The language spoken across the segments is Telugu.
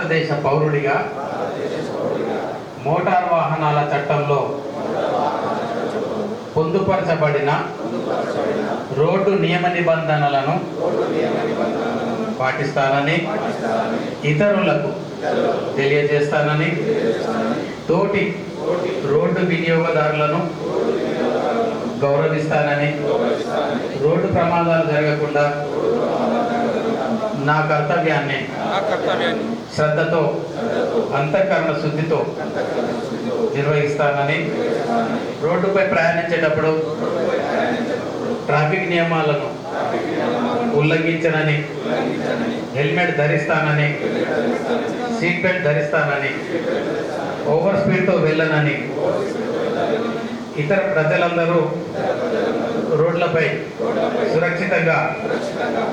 భారతదేశ పౌరుడిగా మోటార్ వాహనాల చట్టంలో పొందుపరచబడిన రోడ్డు నియమ నిబంధనలను పాటిస్తానని ఇతరులకు తెలియజేస్తానని తోటి రోడ్డు వినియోగదారులను గౌరవిస్తానని రోడ్డు ప్రమాదాలు జరగకుండా నా కర్తవ్యాన్ని శ్రద్ధతో అంతఃకరణ శుద్ధితో నిర్వహిస్తానని రోడ్డుపై ప్రయాణించేటప్పుడు ట్రాఫిక్ నియమాలను ఉల్లంఘించనని హెల్మెట్ ధరిస్తానని సీట్ బెల్ట్ ధరిస్తానని ఓవర్ స్పీడ్తో వెళ్ళనని ఇతర ప్రజలందరూ రోడ్లపై సురక్షితంగా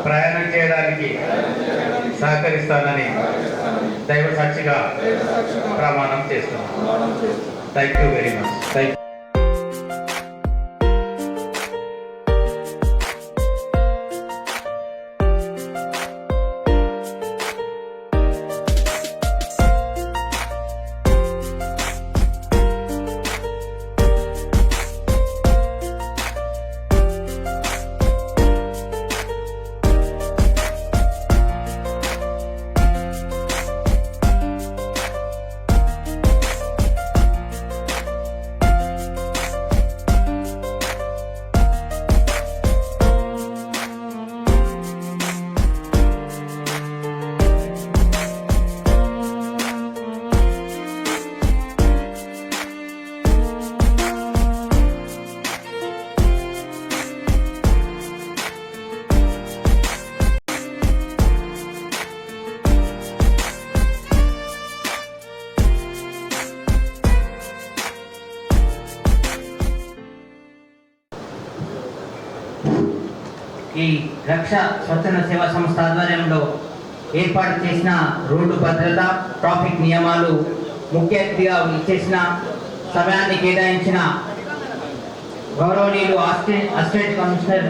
ప్రయాణం చేయడానికి సహకరిస్తానని దైవ సాక్షిగా ప్రమాణం చేస్తున్నాను. Thank you very much. Thank you. ఈ రక్ష స్వచ్ఛంద సేవా సంస్థ ఆధ్వర్యంలో ఏర్పాటు చేసిన రోడ్డు భద్రత ట్రాఫిక్ నియమాలు ముఖ్య అతిథిగా ఇచ్చేసిన సమయాన్ని కేటాయించిన గౌరవనీయులు assistant commissioner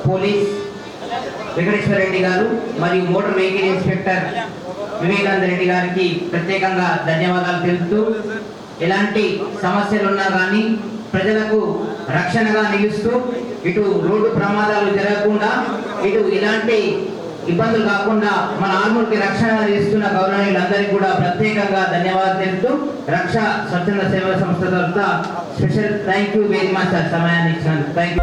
police Venkateswara Reddy గారు మరియు motor vehicle inspector Vivekananda Reddy గారికి ప్రత్యేకంగా ధన్యవాదాలు తెలుపుతూ ఎలాంటి సమస్యలు ఉన్నా కానీ ప్రజలకు రక్షణగా నిలుస్తూ ఇటు రోడ్డు ప్రమాదాలు జరగకుండా ఇటు ఇలాంటి ఇబ్బందులు కాకుండా మన ఆర్మూర్కి రక్షణ ఇస్తున్న గౌరవనీయులందరికీ కూడా ప్రత్యేకంగా ధన్యవాదాలు తెలుపుతూ రక్ష స్వచ్ఛంద సేవా సంస్థ తరఫున special thank you very much sir సమయాన్ని ఇచ్చినందుకు. Thank you.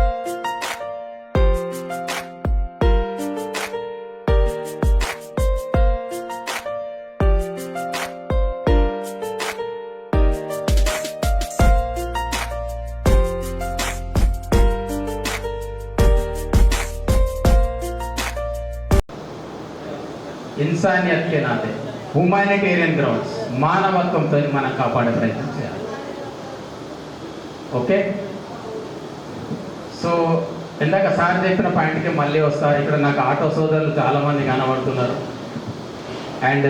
ఇన్సానియత్ కే నాతే హ్యూమానిటేరియన్ గ్రౌండ్స్ మానవత్వంతో మనం కాపాడే ప్రయత్నం చేయాలి. ఓకే, సో ఇందాక సార్ చెప్పిన పాయింట్కి మళ్ళీ వస్తా. ఇక్కడ నాకు ఆటో సోదరులు చాలామంది కనబడుతున్నారు. అండ్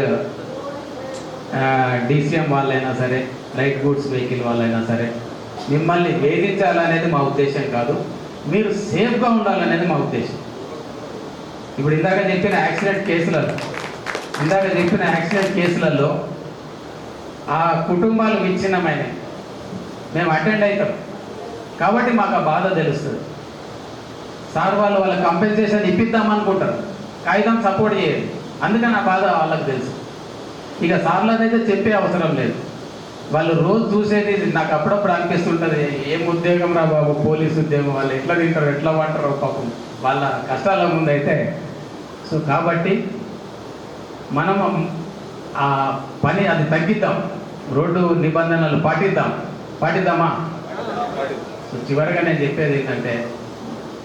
డీసీఎం వాళ్ళైనా సరే, లైట్ గూడ్స్ వెహికల్ వాళ్ళైనా సరే, మిమ్మల్ని వేధించాలనేది మా ఉద్దేశం కాదు, మీరు సేఫ్గా ఉండాలనేది మా ఉద్దేశం. ఇప్పుడు ఇందాక చెప్పిన యాక్సిడెంట్ కేసులలో ఆ కుటుంబాలు విచ్ఛిన్నమైనవి. మేము అటెండ్ అవుతాం కాబట్టి మాకు ఆ బాధ తెలుస్తుంది. సార్ వాళ్ళ కంపెన్సేషన్ ఇప్పిద్దామనుకుంటారు, కాగితం సపోర్ట్ చేయదు. అందుకని ఆ బాధ వాళ్ళకి తెలుసు. ఇక సార్లదైతే చెప్పే అవసరం లేదు. వాళ్ళు రోజు చూసేది నాకు అప్పుడప్పుడు అనిపిస్తుంటుంది, ఏం ఉద్యోగం రా బాబు పోలీసు ఉద్యోగం, వాళ్ళు ఎట్లా తింటారు ఎట్లా పంటారు పాపం వాళ్ళ కష్టాల ముందైతే. సో కాబట్టి మనం ఆ పని అది తగ్గిద్దాం, రోడ్డు నిబంధనలు పాటిద్దామా? సో చివరిగా నేను చెప్పేది ఏంటంటే,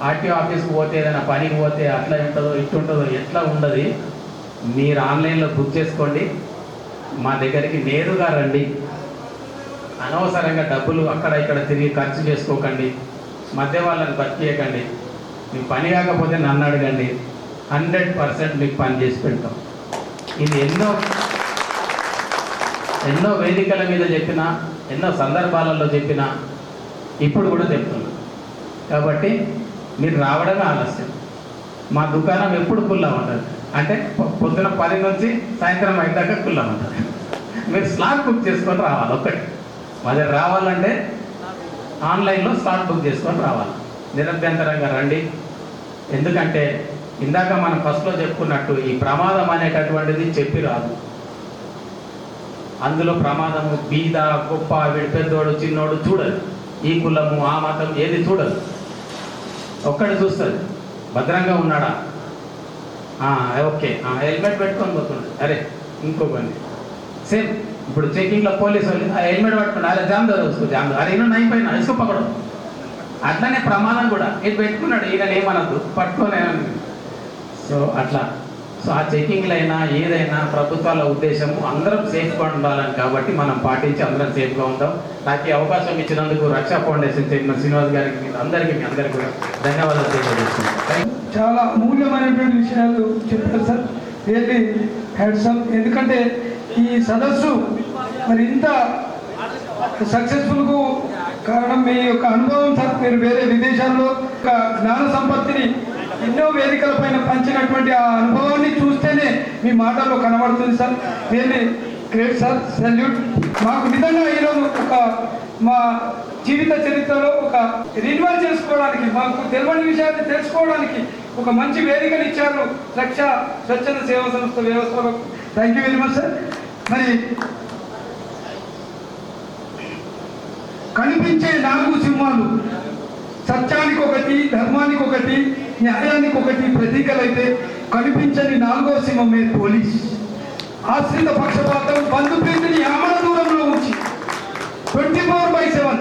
ఆర్టీఓ ఆఫీస్కి పోతే ఏదైనా పనికి పోతే అట్లా ఉంటుందో ఇట్టుంటుందో ఎట్లా ఉండదు. మీరు ఆన్లైన్లో బుక్ చేసుకోండి, మా దగ్గరికి నేరుగా రండి. అనవసరంగా డబ్బులు అక్కడ ఇక్కడ తిరిగి ఖర్చు చేసుకోకండి, మధ్య వాళ్ళని బతికేయకండి. మీకు పని కాకపోతే నన్ను అడగండి, 100% మీకు పని చేసి పెడతాం. ఇది ఎన్నో వేదికల మీద చెప్పినా, ఎన్నో సందర్భాలలో చెప్పినా, ఇప్పుడు కూడా చెప్తున్నా. కాబట్టి మీరు రావడమే ఆలస్యం. మా దుకాణం ఎప్పుడు ఫుల్గా ఉంటుంది. అంటే పొద్దున 10 నుంచి సాయంత్రం 5 దాకా కుల్లా ఉంటుంది. మీరు స్లాట్ బుక్ చేసుకొని రావాలి. ఒక్కటి మరి రావాలంటే ఆన్లైన్లో స్లాట్ బుక్ చేసుకొని రావాలి. నిరభ్యంతరంగా రండి. ఎందుకంటే ఇందాక మనం ఫస్ట్లో చెప్పుకున్నట్టు ఈ ప్రమాదం అనేటటువంటిది చెప్పి రాదు. అందులో ప్రమాదము బీద గొప్ప వీడి పెద్దోడు చిన్నోడు చూడదు. ఈ కులము ఆ మతం ఏది చూడదు. ఒక్కటి చూస్తుంది, భద్రంగా ఉన్నాడా, ఓకే, హెల్మెట్ పెట్టుకొని పోతున్నాడు, అరే ఇంకో బండి సేమ్. ఇప్పుడు చెకింగ్లో పోలీసు వాళ్ళు హెల్మెట్ పట్టుకున్నాడు, అరే జామ్ దొరుకుతుంది, జామ్ అరే ఈయన నైన్ పైన ఇసుకు పక్కడం. అట్లనే ప్రమాదం కూడా ఇది పెట్టుకున్నాడు, ఈయన ఏమనద్దు పట్టుకొని. సో అట్లా ఆ చెకింగ్లు అయినా ఏదైనా ప్రభుత్వాల ఉద్దేశము అందరం సేఫ్గా ఉండాలని, కాబట్టి మనం పాటించి అందరం సేఫ్గా ఉందాం. నాకు ఈ అవకాశం ఇచ్చినందుకు రక్షా ఫౌండేషన్ చైర్మన్ శ్రీనివాస్ గారికి మీ అందరికీ కూడా ధన్యవాదాలు తెలియజేస్తున్నాను. చాలా అమూల్యమైనటువంటి విషయాలు చెప్పారు సార్. రియల్లీ హ్యాట్సమ్. ఎందుకంటే ఈ సదస్సు మరి ఇంత సక్సెస్ఫుల్కు కారణం మీ యొక్క అనుభవం సార్. మీరు వేరే విదేశాల్లో ఒక జ్ఞాన సంపత్తిని ఎన్నో వేదికల పైన పంచినటువంటి ఆ అనుభవాన్ని చూస్తేనే మీ మాటల్లో కనబడుతుంది sir. Really great sir, salute. మాకు నిజంగా ఈరోజు ఒక మా జీవిత చరిత్రలో ఒక రిన్యూవల్ చేసుకోవడానికి, మాకు తెలియని విషయాన్ని తెలుసుకోవడానికి ఒక మంచి వేదికను ఇచ్చారు రక్ష స్వచ్ఛంద సేవా సంస్థ వ్యవస్థలో. Thank you very much sir. మరి కనిపించే 4 సింహాలు, సత్యానికి ఒకటి, ధర్మానికి ఒకటి, న్యాయానికి ఒకటి ప్రతీకలైతే కనిపించని 4వ సింహమే పోలీస్. ఆశ్రిత పక్షపాతం, బంధుప్రీతిని ఆమడ దూరంలో ఉంచి 24/7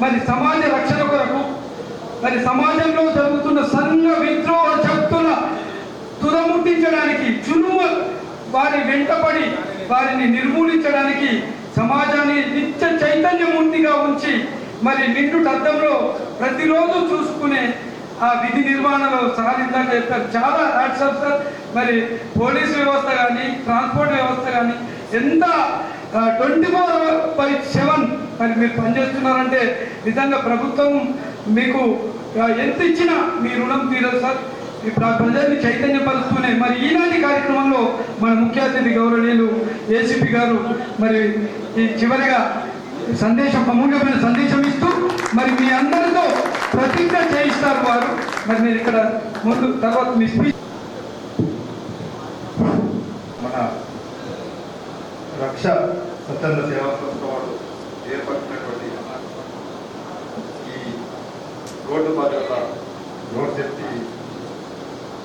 మరి సమాజ రక్షణ కొరకు, మరి సమాజంలో జరుగుతున్న సంఘ విద్రోహ శక్తుల తుదముట్టించడానికి, చునువ వారి వెంటపడి వారిని నిర్మూలించడానికి సమాజాన్ని నిత్య చైతన్యమూర్తిగా ఉంచి మరి నిండు అర్థంలో ప్రతిరోజు చూసుకునే ఆ విధి నిర్వహణలో సాధించాక చెప్పారు. చాలా హ్యాట్సాప్ సార్. మరి పోలీస్ వ్యవస్థ కానీ, ట్రాన్స్పోర్ట్ వ్యవస్థ కానీ ఎంత 24/7 మరి మీరు పనిచేస్తున్నారంటే నిజంగా ప్రభుత్వం మీకు ఎంత ఇచ్చినా మీ రుణం తీరదు సార్. ప్రజల్ని చైతన్యపరుస్తూనే మరి ఈనాటి కార్యక్రమంలో మన ముఖ్య అతిథి గౌరవనీయులు ఏసీపీ గారు మరి ఈ చివరిగా సందేశం, అమూల్యమైన సందేశం ఇస్తూ మరి మీ అందరితో ప్రతిజ్ఞ చేయిస్తారు వారు. మరి నేను ఇక్కడ ముందు తర్వాత మీ స్పీచ్. మన రక్ష స్వచ్ఛంద సేవా సంస్థ వారు ఏర్పడినటువంటి ఈ రోడ్డు భద్రత, రోడ్ సేఫ్టీ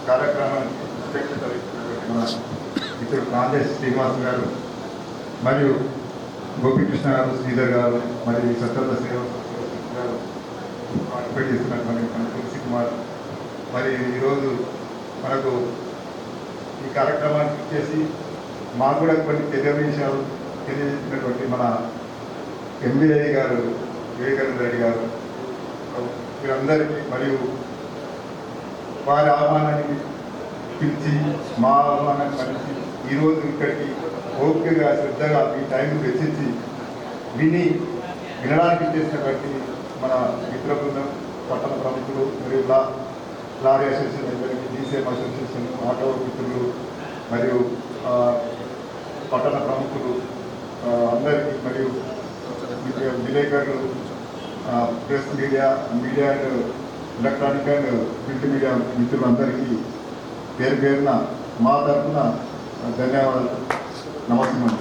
కార్యక్రమానికి అధ్యక్షత వహిస్తున్నటువంటి మన మిత్రుడు కాంగ్రెస్ శ్రీనివాస్ గారు మరియు గోపీకృష్ణ గారు, శ్రీధర్ గారు, మరియు స్వచ్ఛంద సేవా సంస్థ గారు పార్టిసిపేట్ చేస్తున్నటువంటి మన తులసి కుమార్, మరి ఈరోజు మనకు ఈ కార్యక్రమానికి చేసి మాకు కూడా కొన్ని తెలియని విషయాలు తెలియజేసినటువంటి మన ఎంబీఐ గారు వివేకానంద రెడ్డి గారు, వీరందరికీ మరియు వారి ఆహ్వానానికి పిలిచి మా ఆహ్వానాన్ని మరిచి ఈరోజు ఇక్కడికి ఓపికగా శ్రద్ధగా మీ టైం వెచ్చించి వినడానికి చేసినటువంటి మన మిత్ర బృందం, పట్టణ ప్రముఖులు మరియు లారీ అసోసియేషన్ అందరికీ, డీసీఎం అసోసియేషన్, ఆటో మిత్రులు మరియు పట్టణ ప్రముఖులు అందరికీ, మరియు విలేకరులు, press media and electronic and print media మిత్రులందరికీ పేరు పేరున మా తరఫున ధన్యవాదాలు, నమస్కారం.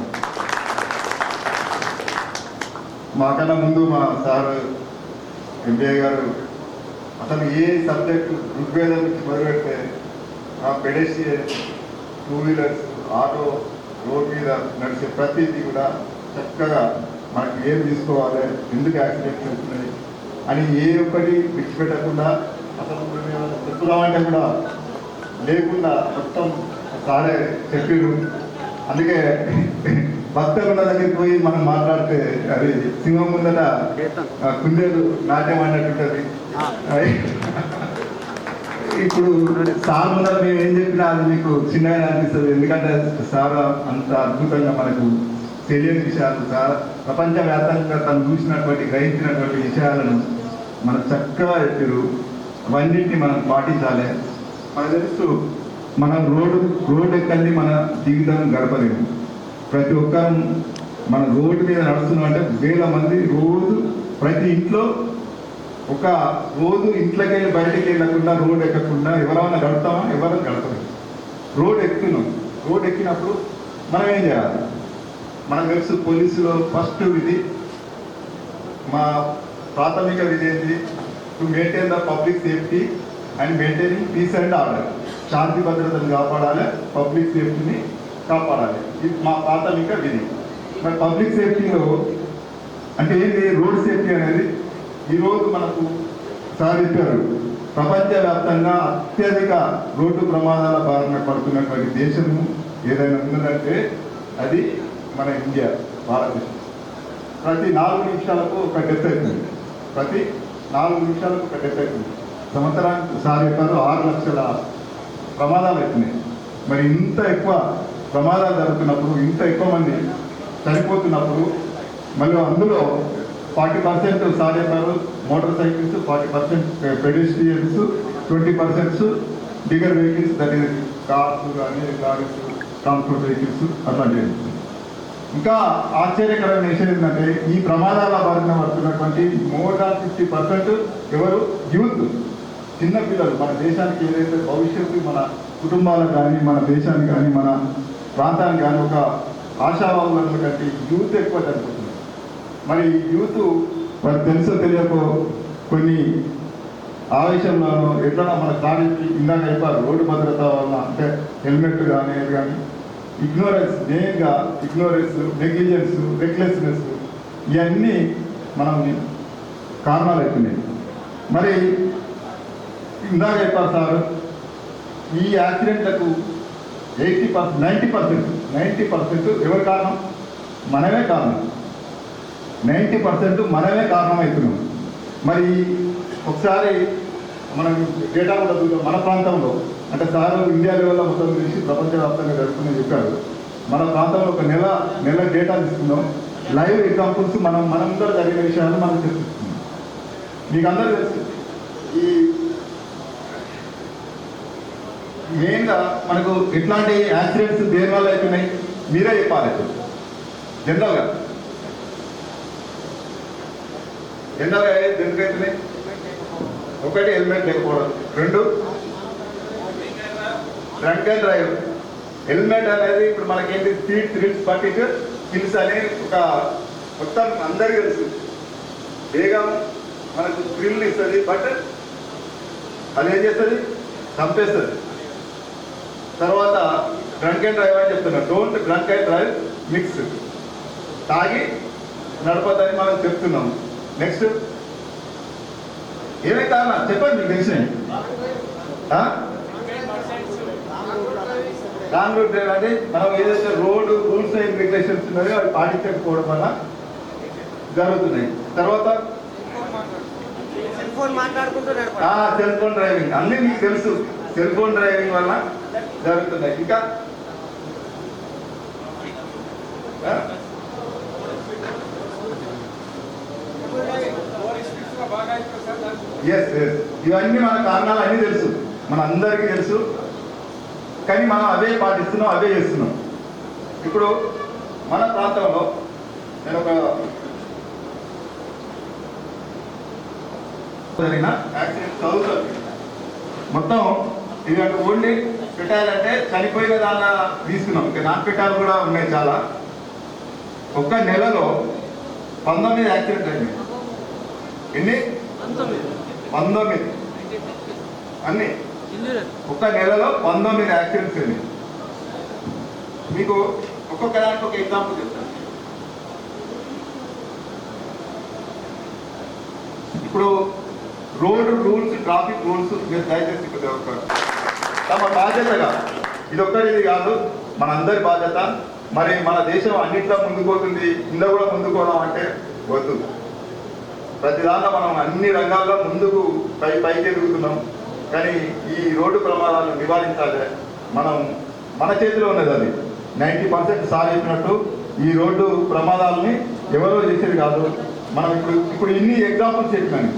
మాకన్నా ముందు మా సార్ ఎంబీఏ గారు అసలు ఏ సబ్జెక్టు ఋగ్వేదం నుంచి మొదలుపెడితే పెడెస్ట్రియన్, 2 వీలర్స్, ఆటో, రోడ్ మీద నడిచే ప్రతిదీ కూడా చక్కగా మనకి ఏం తీసుకోవాలి, ఎందుకు యాక్సిడెంట్స్ అవుతున్నాయి అని ఏ ఒక్కటి విడిచిపెట్టకుండా, అసలు చెప్పుదామంటే కూడా లేకుండా మొత్తం సారే చెప్పిరు. అందుకే భక్తుల దగ్గరికి పోయి మనం మాట్లాడితే అది సింహం ముందట కుందేలు నాట్యం అన్నట్టుంటుంది. ఇప్పుడు సార్ ముందర మేము ఏం చెప్పినా అది మీకు చిన్నగా అనిపిస్తుంది. ఎందుకంటే సార్ అంత అద్భుతంగా మనకు తెలియని విషయాలు, సార్ ప్రపంచవ్యాప్తంగా తను చూసినటువంటి, గ్రహించినటువంటి విషయాలను మనకు చక్కగా చెప్పారు. అవన్నింటినీ మనం పాటించాలి. మనకు తెలుసు మనం రోడ్డు ఎక్కంది మన జీవితం గడపలేము. ప్రతి ఒక్కరు మన రోడ్డు మీద నడుస్తున్నాం అంటే వేల మంది రోజు ప్రతి ఇంట్లో ఒక రోజు ఇంట్లోకి వెళ్ళి బయటికి వెళ్ళకుండా రోడ్డు ఎక్కకుండా ఎవరైనా గడుపుతామా? ఎవరైనా గడపలేదు. రోడ్డు ఎక్కుతున్నాం. రోడ్డు ఎక్కినప్పుడు మనం ఏం చేయాలి? మనకు తెలుసు పోలీసులో ఫస్ట్ విధి, మా ప్రాథమిక విధి ఏంటి? To maintain the public safety and maintaining peace and order. శాంతి భద్రతను కాపాడాలి, పబ్లిక్ సేఫ్టీని కాపాడాలి. ఇది మా ప్రాథమిక విధి. మరి పబ్లిక్ సేఫ్టీలో అంటే ఏంటి? రోడ్ సేఫ్టీ అనేది ఈరోజు మనకు సార్ చెప్పారు, ప్రపంచవ్యాప్తంగా అత్యధిక రోడ్డు ప్రమాదాల బారిన పడుతున్నటువంటి దేశము ఏదైనా ఉన్నదంటే అది మన ఇండియా, భారతదేశం. ప్రతి 4 నిమిషాలకు ఒక డెత్ అవుతుంది. ప్రతి 4 నిమిషాలకు ఒక డెత్ అవుతుంది. సంవత్సరానికి సార్ చెప్పారు 6 లక్షల ప్రమాదాలు అవుతున్నాయి. మరి ఇంత ఎక్కువ ప్రమాదాలు జరుగుతున్నప్పుడు, ఇంత ఎక్కువ మంది చనిపోతున్నప్పుడు, మళ్ళీ అందులో 40% సార్ చెప్పారు motor cycles, 40% pedestrians, 20% bigger vehicles, that is cars కానీ లారీస్, ట్రాన్స్పోర్ట్ వెహికల్స్ అట్లాంటివి. ఇంకా ఆశ్చర్యకరమైన విషయం ఏంటంటే ఈ ప్రమాదాల బారిన పడుతున్నటువంటి మోర్ దాన్ 50% ఎవరు? యూత్, చిన్నపిల్లలు. మన దేశానికి ఏదైతే భవిష్యత్తు, మన కుటుంబాలకు కానీ, మన దేశానికి కానీ, మన ప్రాంతానికి కానీ ఒక ఆశావాహులు అన్నటువంటి యూత్ ఎక్కువ చనిపోతుంది. మరి యూత్ మరి తెలుసో తెలియకో కొన్ని ఆవేశంలో ఎట్లన్నా మన కాలేజీ ఇందాక అయిపోయారు రోడ్డు భద్రత వల్ల, అంటే హెల్మెట్ కానీ ఏది కానీ ఇగ్నోరెన్స్, మెయిన్గా ఇగ్నోరెన్స్, నెగ్లిజెన్స్, రెక్లెస్నెస్, ఇవన్నీ మనం కారణాలు అవుతున్నాయి. మరి ఇందాక అయిపోయారు సార్, ఈ యాక్సిడెంట్లకు 90% ఎవరి కారణం? మనమే కారణం. 90% మనమే కారణం అవుతున్నాం. మరి ఒకసారి మనం డేటా కూడా చూద్దాం. మన ప్రాంతంలో అంటే సార్ ఇండియా లెవెల్లో మొత్తం చూసి ప్రపంచవ్యాప్తంగా జరుగుతుందని చెప్పారు. మన ప్రాంతంలో ఒక నెల డేటా తీసుకున్నాం. లైవ్ ఎగ్జాంపుల్స్ మనందరూ జరిగిన విషయాలు మనం చర్చిస్తున్నాం. మీకు అందరూ తెలుసు ఈ మెయిన్గా మనకు ఎట్లాంటి యాక్సిడెంట్స్ దేని వల్ల అవుతున్నాయి మీరే చెప్పాలి. జనరల్గా ఎందుకు అవుతున్నాయి? 1 హెల్మెట్ లేకపోవడం, 2 డ్రంక్ అండ్ డ్రైవ్. హెల్మెట్ అనేది ఇప్పుడు మనకేంటి? స్పీడ్ థ్రిల్స్ బట్టిట్ కిల్స్ అనే ఒక మొత్తం అందరికీ తెలుసు. వేగం మనకు థ్రిల్ ఇస్తుంది, బట్ అదేం చేస్తుంది? చంపేస్తుంది. తర్వాత డ్రంక్ అండ్ డ్రైవ్ అని చెప్తున్నారు. Don't drunk and drive mix. తాగి నడపద్దని మనం చెప్తున్నాం. నెక్స్ట్ ఏమే కారణం చెప్పండి మీకు తెలిసినాయి? రాంగ్ రూట్ డ్రైవ్ అంటే మనం ఏదైతే రోడ్డు రూల్స్ అండ్ రెగ్యులేషన్స్ ఉన్నాయో అవి పాటించకపోవడం వల్ల జరుగుతున్నాయి. తర్వాత సెల్ ఫోన్ డ్రైవింగ్, అన్నీ మీకు తెలుసు. సెల్ ఫోన్ డ్రైవింగ్ వల్ల జరుగుతున్నాయి. ఇంకా ఇవన్నీ మన కారణాలు అన్నీ తెలుసు, మన అందరికీ తెలుసు. కానీ మనం అవే పాటిస్తున్నాం, అవే చేస్తున్నాం. ఇప్పుడు మన ప్రాంతంలో నేను ఒక జరిగిన యాక్సిడెంట్ చదువుతాను. మొత్తం ఇది ఓన్లీ పెట్టాలంటే చనిపోయిన దాన్ని తీసుకున్నాం. ఇంకా నాన్ పెట్టాలు కూడా ఉన్నాయి చాలా. ఒక్క నెలలో 19 యాక్సిడెంట్ అయినాయి. ఎన్ని? 19 అన్ని. ఒక్క నెలలో 19 యాక్సిడెంట్స్ అయినాయి. మీకు ఒక్కొక్క దానికి ఒక ఎగ్జాంపుల్ చెప్తాను. ఇప్పుడు రోడ్ రూల్స్, ట్రాఫిక్ రూల్స్ మీరు దయచేసి తమ బాధ్యతగా, ఇది ఒక్కరిది కాదు, మనందరి బాధ్యత. మరి మన దేశం అన్నింటిలో ముందుకోతుంది, ఇందులో కూడా ముందుకోవడం అంటే వద్దు. ప్రతి దాంట్లో మనం అన్ని రంగాల్లో ముందుకు పైకి ఎదుగుతున్నాం. కానీ ఈ రోడ్డు ప్రమాదాలను నివారించాలి. మన చేతిలో ఉన్నది అది. 90% సార్ చెప్పినట్టు ఈ రోడ్డు ప్రమాదాలని ఎవరో చేసేది కాదు. మనం ఇప్పుడు ఇన్ని ఎగ్జాంపుల్స్ చెప్పినాను,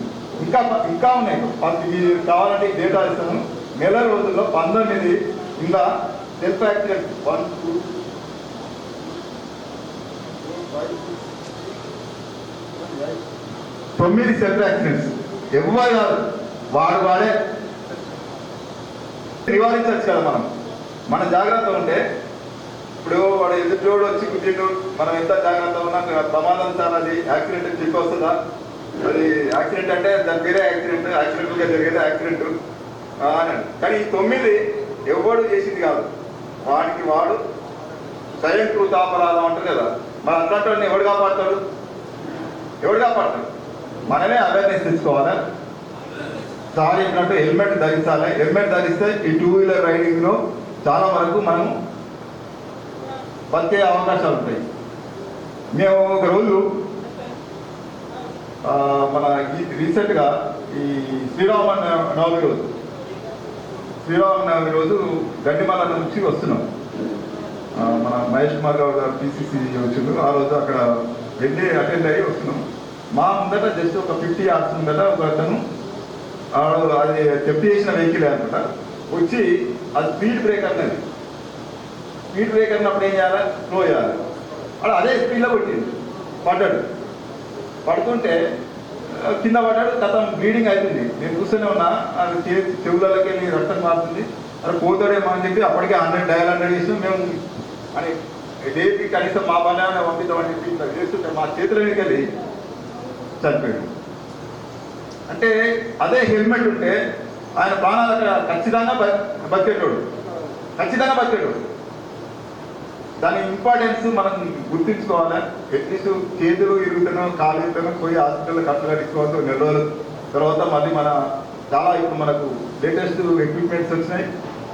ఇంకా ఉన్నాయి. ఇది కావాలంటే డేటా ఇస్తాను. నెల రోజుల్లో 19 ఇంకా సెల్ఫ్ యాక్సిడెంట్ 1 2 9 సెల్ఫ్ యాక్సిడెంట్స్. ఎవరు కాదు, వాడే నివారించవచ్చు కదా మనం. మన జాగ్రత్త ఉంటే ఇప్పుడు వాడు ఎదుటోడు వచ్చి గుద్దిండు, మనం ఎంత జాగ్రత్త ఉన్నా ప్రమాదం సార్, అది యాక్సిడెంట్ చెప్పి వస్తుందా? అది యాక్సిడెంట్ అంటే దాని పేరే యాక్సిడెంట్, యాక్సిడెంట్గా జరిగేది యాక్సిడెంట్ అని. కానీ ఈ 9 ఎవడు చేసింది కాదు, వాడికి వాడు స్వయం కృతాపరాధం అంటారు కదా. మరి అట్లాంటి ఎవడు కాపాడతాడు? మనమే అవేర్నెస్ తెచ్చుకోవాలా. సార్ చెప్పినట్టు హెల్మెట్ ధరించాలి. హెల్మెట్ ధరిస్తే ఈ 2 వీలర్ రైడింగ్లో చాలా వరకు మనం బతికే అవకాశాలు ఉంటాయి. మేము ఒక రోజు మన రీసెంట్గా ఈ శ్రీరామనవమి రోజు గండిమల్ల నుంచి వస్తున్నాం. మన మహేష్ కుమార్ గౌడ్ గారు PCC వచ్చిండు. ఆ రోజు అక్కడ వెళ్ళి అటెండ్ అయ్యి వస్తున్నాం. మా ముందట జస్ట్ ఒక 50 yards ముందట ఒక అతను అది తెప్పి చేసిన వెహికల్ అనమాట వచ్చి, అది స్పీడ్ బ్రేకర్ అన్నది. స్పీడ్ బ్రేకర్ అన్నప్పుడు ఏం చేయాలి? స్లో చేయాలి. అలా అదే స్పీడ్లో పడ్డాడు. పడుతుంటే కింద పడ్డాడు. గతం బ్లీడింగ్ అవుతుంది. నేను చూస్తూనే ఉన్నా, అది చెవులకి వెళ్ళి రక్తం మారుతుంది. అలా పోతాడేమో అని చెప్పి అప్పటికే 100 చేసినాం మేము. అని డేకి కనీసం మా పని పంపిద్దామని చెప్పి ఇట్లా చేస్తుంటే మా చేతుల మీదకి వెళ్ళి చనిపోయాడు. అంటే అదే హెల్మెట్ ఉంటే ఆయన ప్రాణాలు అక్కడ ఖచ్చితంగా బతికేటోడు. దాని ఇంపార్టెన్స్ మనం గుర్తించుకోవాలి. అట్లీస్ట్ చేతులు ఇరుగుతానో కాలు ఇరుగుతానో పోయి హాస్పిటల్లో ఖర్చు కట్టించుకోవచ్చు. 2 రోజుల తర్వాత మళ్ళీ చాలా ఇప్పుడు మనకు లేటెస్ట్ ఎక్విప్మెంట్స్ వచ్చినాయి.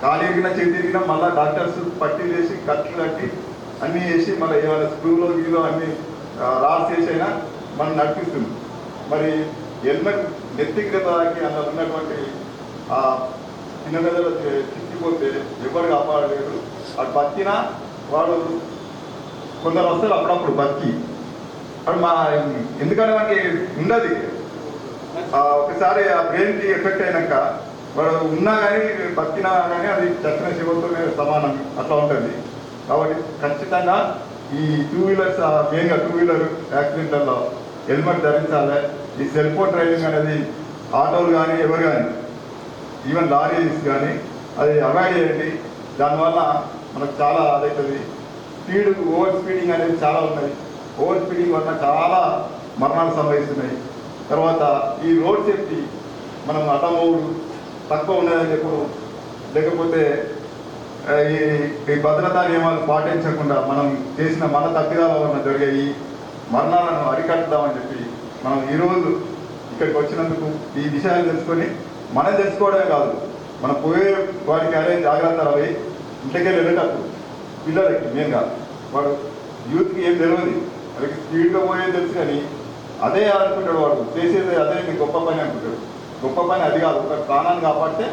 కాలు ఇరిగినా చేతి ఇరిగినా మళ్ళీ డాక్టర్స్ పట్టీ చేసి ఖర్చు కట్టి అన్నీ చేసి మళ్ళీ ఏమైనా స్క్రూలో గీలో అన్నీ రాసి చేసైనా మనం నడిపిస్తుంది. మరి హెల్మెట్ నెత్తికి దెబ్బకి అందులో ఉన్నటువంటి ఆ చిన్న గదలో చిక్కిపోతే ఎవరు కాపాడలేరు. అటు బతికినా వాడు కొందరు వస్తారు అప్పుడప్పుడు బతికి. అప్పుడు ఎందుకంటే మనకి ఉండదు. ఒకసారి ఆ బ్రెయిన్కి ఎఫెక్ట్ అయినాక వాడు ఉన్నా కానీ బతికినా కానీ అది చచ్చిన శివంతో సమానం అట్లా ఉంటుంది. కాబట్టి ఖచ్చితంగా ఈ 2 వీలర్స్ మెయిన్గా 2 వీలర్ యాక్సిడెంట్లలో హెల్మెట్ ధరించాలి. ఈ సెల్ ఫోన్ డ్రైవింగ్ అనేది ఆటోలు కానీ ఎవరు కానీ ఈవెన్ లారీస్ కానీ అది అవాయిడ్ చేయండి. దానివల్ల మనకు చాలా అదవుతుంది. ఓవర్ స్పీడింగ్ అనేది చాలా ఉన్నాయి. ఓవర్ స్పీడింగ్ వల్ల చాలా మరణాలు సంభవిస్తున్నాయి. తర్వాత ఈ రోడ్ సేఫ్టీ మనం అటమోడు తక్కువ ఉన్నదని చెప్పు, లేకపోతే ఈ భద్రతా నియమాలు పాటించకుండా మనం చేసిన మన తప్పిదాల వలన జరిగే ఈ మరణాలను అరికట్టుదామని చెప్పి మనం ఈరోజు ఇక్కడికి వచ్చినందుకు ఈ విషయాలు తెలుసుకొని మనం తెలుసుకోవడమే కాదు, మనం పోయే వాడికి అనే జాగ్రత్తలు అవి ఇంటికి వెళ్ళేటప్పుడు పిల్లలకి మెయిన్గా వాడు యూత్కి ఏం తెలియదు. వాళ్ళకి స్పీడ్గా పోయేది తెలుసు కానీ అదే అనుకుంటాడు, వాడు చేసేది అదే మీ గొప్ప పని అనుకుంటాడు. గొప్ప పని అది కాదు. ఒక ప్రాణాన్ని కాపాడితే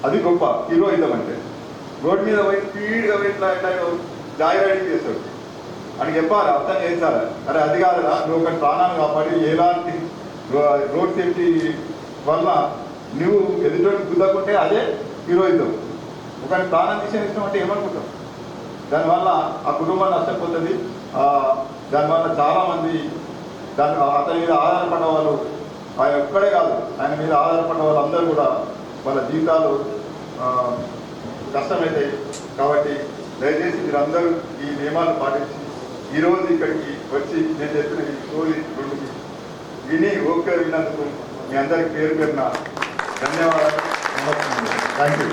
అది గొప్ప హీరోయిజం. అంటే రోడ్ మీద పోయి స్పీడ్గా ఇట్లా ఇట్లా జాయ్ రైడింగ్ చేస్తాడు. అని చెప్పాలి, అర్థం చేస్తారా? అరే అది కాదురా, నువ్వు ఒక ప్రాణాన్ని కాపాడి ఎలాంటి రోడ్ సేఫ్టీ వల్ల నువ్వు ఎదుటి గుద్దకుంటే అదే హీరోయిజం. ఒక ప్రాణం తీసేస్తాం అంటే ఏమనుకుంటాం? దానివల్ల ఆ కుటుంబం నష్టపోతుంది. దానివల్ల చాలామంది అతని మీద ఆధారపడ్డ వాళ్ళు, ఆయన ఒక్కడే కాదు, ఆయన మీద ఆధారపడ్డ వాళ్ళందరూ కూడా వాళ్ళ జీవితాలు కష్టమవుతాయి. కాబట్టి దయచేసి మీరందరూ ఈ నియమాలు పాటించి ఈరోజు ఇక్కడికి వచ్చి నేను చెప్పిన ఈ స్టోరీ విని ఓకే విన్నందుకు మీ అందరికి పేరు పేరున ధన్యవాదాలు. Thank you.